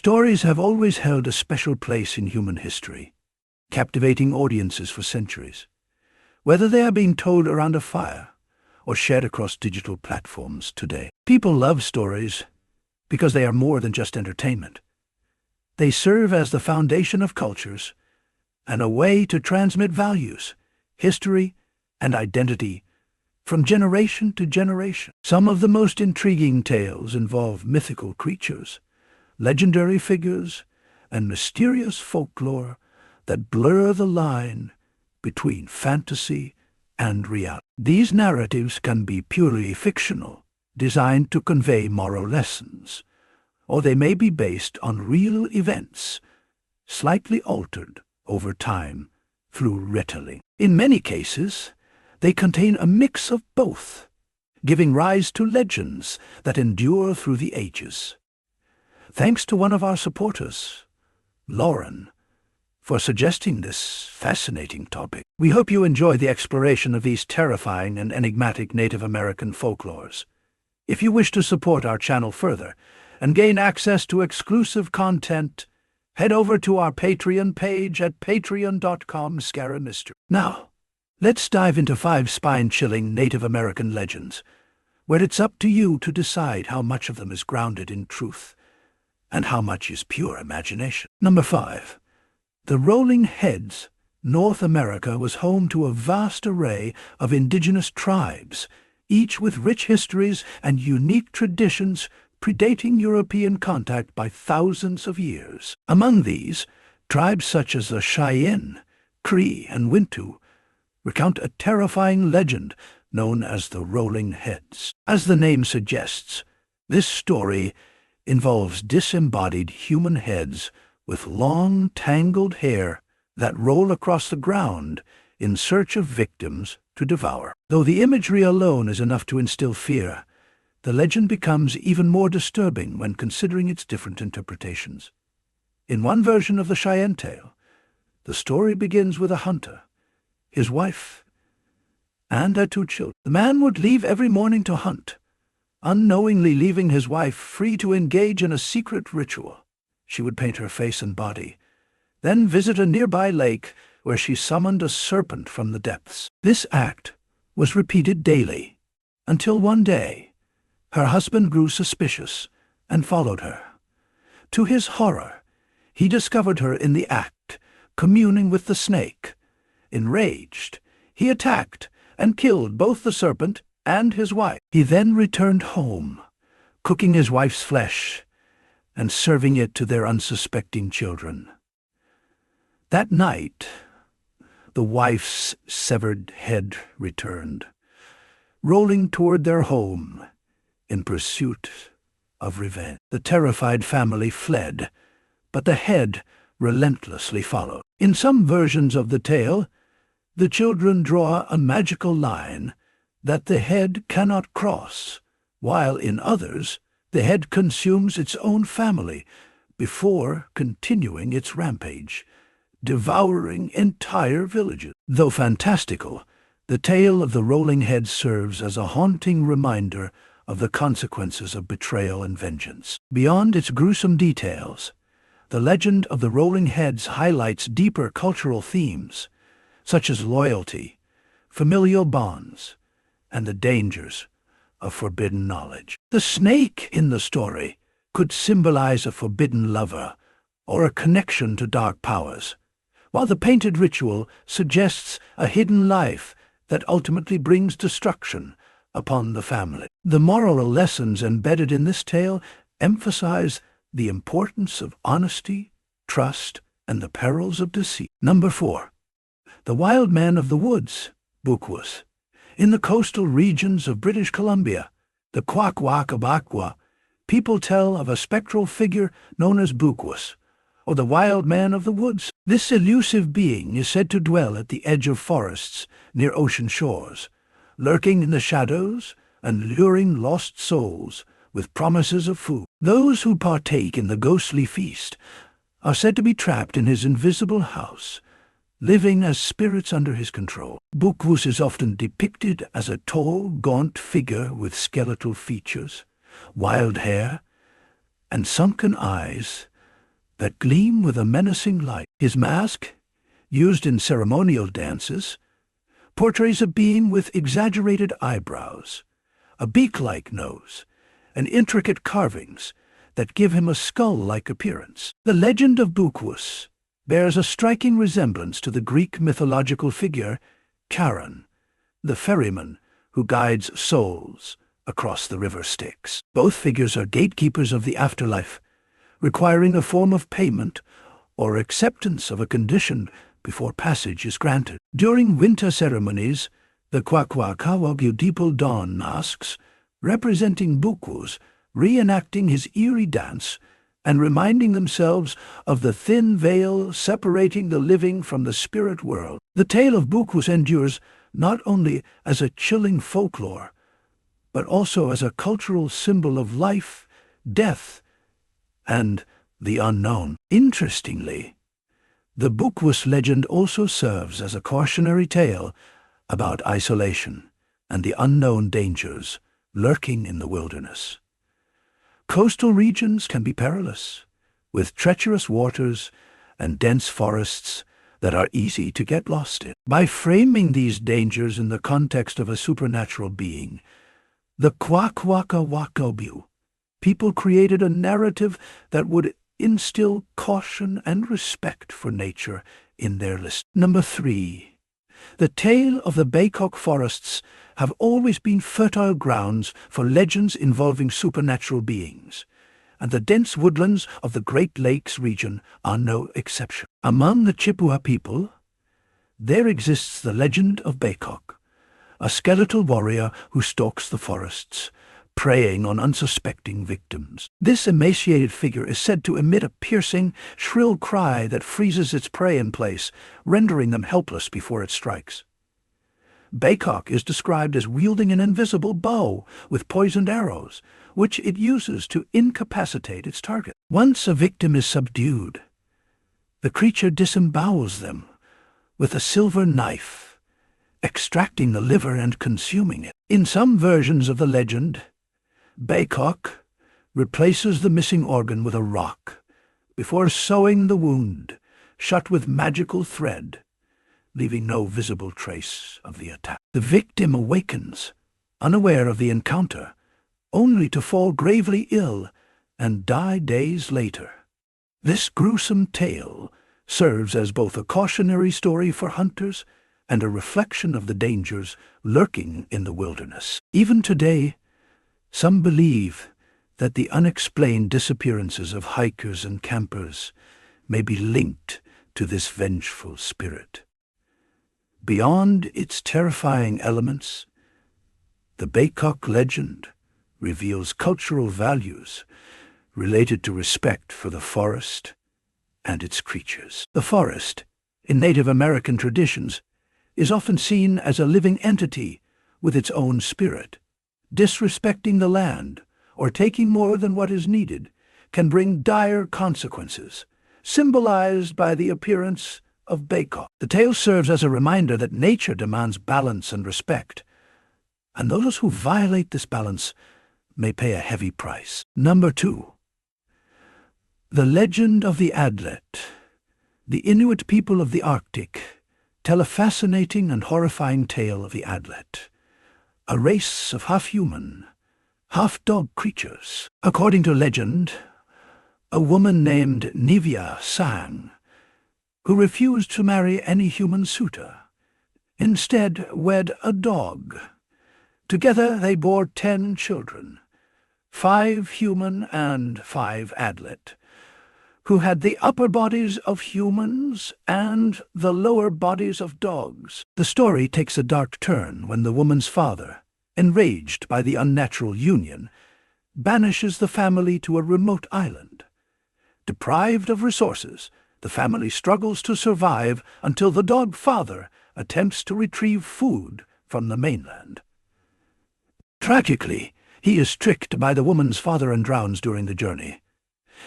Stories have always held a special place in human history, captivating audiences for centuries. Whether they are being told around a fire or shared across digital platforms today, people love stories because they are more than just entertainment. They serve as the foundation of cultures and a way to transmit values, history, and identity from generation to generation. Some of the most intriguing tales involve mythical creatures, legendary figures, and mysterious folklore that blur the line between fantasy and reality. These narratives can be purely fictional, designed to convey moral lessons, or they may be based on real events, slightly altered over time through retelling. In many cases, they contain a mix of both, giving rise to legends that endure through the ages. Thanks to one of our supporters, Lauren, for suggesting this fascinating topic. We hope you enjoy the exploration of these terrifying and enigmatic Native American folklores. If you wish to support our channel further and gain access to exclusive content, head over to our Patreon page at patreon.com/scaramystery. Now, let's dive into 5 spine-chilling Native American legends, where it's up to you to decide how much of them is grounded in truth and how much is pure imagination. Number 5. The Rolling Heads. North America was home to a vast array of indigenous tribes, each with rich histories and unique traditions predating European contact by thousands of years. Among these, tribes such as the Cheyenne, Cree, and Wintu recount a terrifying legend known as the Rolling Heads. As the name suggests, this story involves disembodied human heads with long, tangled hair that roll across the ground in search of victims to devour. Though the imagery alone is enough to instill fear, the legend becomes even more disturbing when considering its different interpretations. In one version of the Cheyenne tale, the story begins with a hunter, his wife, and their 2 children. The man would leave every morning to hunt, unknowingly leaving his wife free to engage in a secret ritual. She would paint her face and body, then visit a nearby lake where she summoned a serpent from the depths. This act was repeated daily, until one day, her husband grew suspicious and followed her. To his horror, he discovered her in the act, communing with the snake. Enraged, he attacked and killed both the serpent and his wife. He then returned home, cooking his wife's flesh and serving it to their unsuspecting children. That night, the wife's severed head returned, rolling toward their home in pursuit of revenge. The terrified family fled, but the head relentlessly followed. In some versions of the tale, the children draw a magical line that the head cannot cross, while in others, the head consumes its own family before continuing its rampage, devouring entire villages. Though fantastical, the tale of the Rolling Heads serves as a haunting reminder of the consequences of betrayal and vengeance. Beyond its gruesome details, the legend of the Rolling Heads highlights deeper cultural themes, such as loyalty, familial bonds, and the dangers of forbidden knowledge. The snake in the story could symbolize a forbidden lover or a connection to dark powers, while the painted ritual suggests a hidden life that ultimately brings destruction upon the family. The moral lessons embedded in this tale emphasize the importance of honesty, trust, and the perils of deceit. Number 4. The Wild Man of the Woods, Bukwus. In the coastal regions of British Columbia, the Kwakwaka'wakwa, people tell of a spectral figure known as Bukwus, or the Wild Man of the Woods. This elusive being is said to dwell at the edge of forests near ocean shores, lurking in the shadows and luring lost souls with promises of food. Those who partake in the ghostly feast are said to be trapped in his invisible house, living as spirits under his control. Bukwus is often depicted as a tall, gaunt figure with skeletal features, wild hair, and sunken eyes that gleam with a menacing light. His mask, used in ceremonial dances, portrays a being with exaggerated eyebrows, a beak-like nose, and intricate carvings that give him a skull-like appearance. The legend of Bukwus bears a striking resemblance to the Greek mythological figure Charon, the ferryman who guides souls across the river Styx. Both figures are gatekeepers of the afterlife, requiring a form of payment or acceptance of a condition before passage is granted. During winter ceremonies, the Kwakwakawagudipal dawn masks, representing Bukwus, reenacting his eerie dance and reminding themselves of the thin veil separating the living from the spirit world. The tale of Bukwus endures not only as a chilling folklore, but also as a cultural symbol of life, death, and the unknown. Interestingly, the Bukwus legend also serves as a cautionary tale about isolation and the unknown dangers lurking in the wilderness. Coastal regions can be perilous, with treacherous waters and dense forests that are easy to get lost in. By framing these dangers in the context of a supernatural being, the Kwakwakawakabu people created a narrative that would instill caution and respect for nature in their list. Number 3. The tale of the Baycock forests have always been fertile grounds for legends involving supernatural beings, and the dense woodlands of the Great Lakes region are no exception. Among the Chippewa people, there exists the legend of Baycock, a skeletal warrior who stalks the forests, preying on unsuspecting victims. This emaciated figure is said to emit a piercing, shrill cry that freezes its prey in place, rendering them helpless before it strikes. Baycock is described as wielding an invisible bow with poisoned arrows, which it uses to incapacitate its target. Once a victim is subdued, the creature disembowels them with a silver knife, extracting the liver and consuming it. In some versions of the legend, Baycock replaces the missing organ with a rock before sewing the wound shut with magical thread, leaving no visible trace of the attack. The victim awakens, unaware of the encounter, only to fall gravely ill and die days later. This gruesome tale serves as both a cautionary story for hunters and a reflection of the dangers lurking in the wilderness. Even today, some believe that the unexplained disappearances of hikers and campers may be linked to this vengeful spirit. Beyond its terrifying elements, the Baycock legend reveals cultural values related to respect for the forest and its creatures. The forest, in Native American traditions, is often seen as a living entity with its own spirit. Disrespecting the land or taking more than what is needed can bring dire consequences, symbolized by the appearance of Baycock. The tale serves as a reminder that nature demands balance and respect, and those who violate this balance may pay a heavy price. Number 2. The legend of the Adlet. The Inuit people of the Arctic tell a fascinating and horrifying tale of the Adlet, a race of half-human, half-dog creatures. According to legend, a woman named Nivia Sang, who refused to marry any human suitor, instead wed a dog. Together they bore 10 children, 5 human and 5 Adlet, who had the upper bodies of humans and the lower bodies of dogs. The story takes a dark turn when the woman's father, enraged by the unnatural union, banishes the family to a remote island. Deprived of resources, the family struggles to survive until the dog father attempts to retrieve food from the mainland. Tragically, he is tricked by the woman's father and drowns during the journey.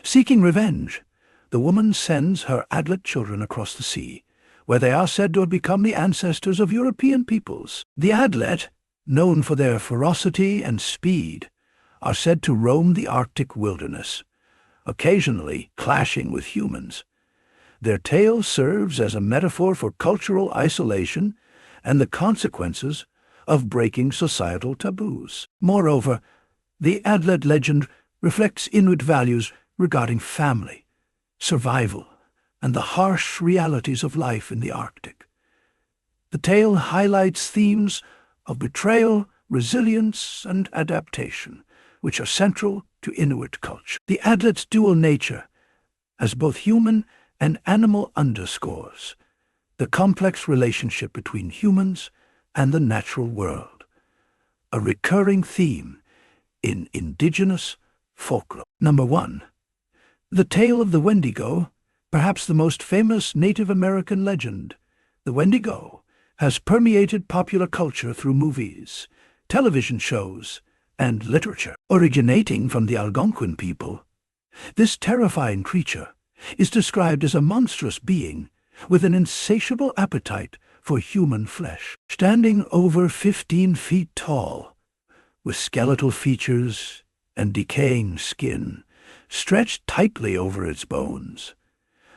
Seeking revenge, the woman sends her Adlet children across the sea, where they are said to have become the ancestors of European peoples. The Adlet, known for their ferocity and speed, are said to roam the Arctic wilderness, occasionally clashing with humans. Their tale serves as a metaphor for cultural isolation and the consequences of breaking societal taboos. Moreover, the Adlet legend reflects Inuit values regarding family, survival, and the harsh realities of life in the Arctic. The tale highlights themes of betrayal, resilience, and adaptation, which are central to Inuit culture. The Adlet's dual nature, as both human and animal, underscores the complex relationship between humans and the natural world, a recurring theme in Indigenous folklore. Number 1. The tale of the Wendigo, perhaps the most famous Native American legend. The Wendigo has permeated popular culture through movies, television shows, and literature. Originating from the Algonquin people, this terrifying creature is described as a monstrous being with an insatiable appetite for human flesh. Standing over 15 feet tall, with skeletal features and decaying skin stretched tightly over its bones,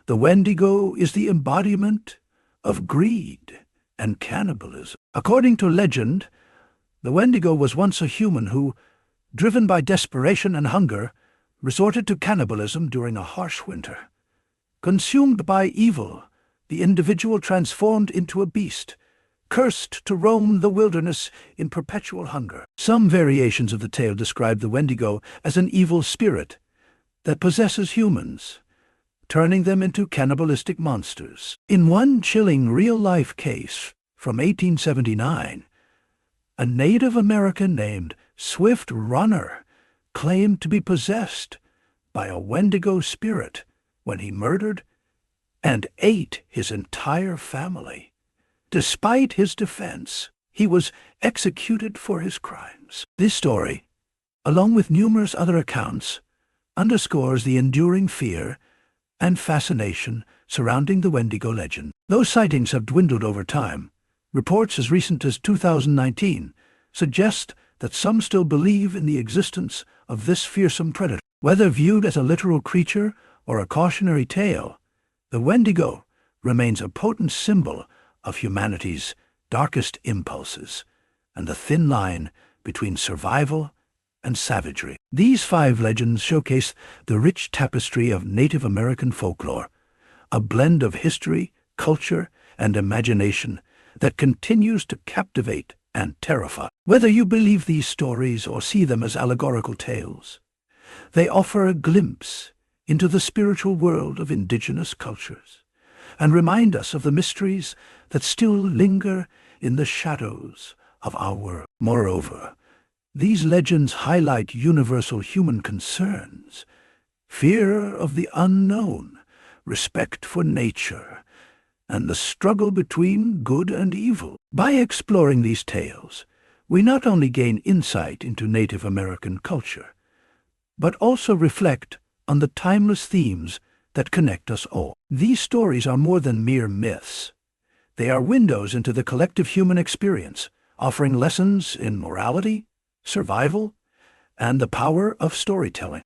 the Wendigo is the embodiment of greed and cannibalism. According to legend, the Wendigo was once a human who, driven by desperation and hunger, resorted to cannibalism during a harsh winter. Consumed by evil, the individual transformed into a beast, cursed to roam the wilderness in perpetual hunger. Some variations of the tale describe the Wendigo as an evil spirit that possesses humans, turning them into cannibalistic monsters. In one chilling real-life case from 1879, a Native American named Swift Runner claimed to be possessed by a Wendigo spirit when he murdered and ate his entire family. Despite his defense, he was executed for his crimes. This story, along with numerous other accounts, underscores the enduring fear and fascination surrounding the Wendigo legend. Though sightings have dwindled over time, reports as recent as 2019 suggest that some still believe in the existence of this fearsome predator. Whether viewed as a literal creature or a cautionary tale, the Wendigo remains a potent symbol of humanity's darkest impulses and the thin line between survival and savagery. These 5 legends showcase the rich tapestry of Native American folklore, a blend of history, culture, and imagination that continues to captivate and terrify. Whether you believe these stories or see them as allegorical tales, they offer a glimpse into the spiritual world of Indigenous cultures and remind us of the mysteries that still linger in the shadows of our world. Moreover, these legends highlight universal human concerns: fear of the unknown, respect for nature, and the struggle between good and evil. By exploring these tales, we not only gain insight into Native American culture, but also reflect on the timeless themes that connect us all. These stories are more than mere myths. They are windows into the collective human experience, offering lessons in morality, survival, and the power of storytelling.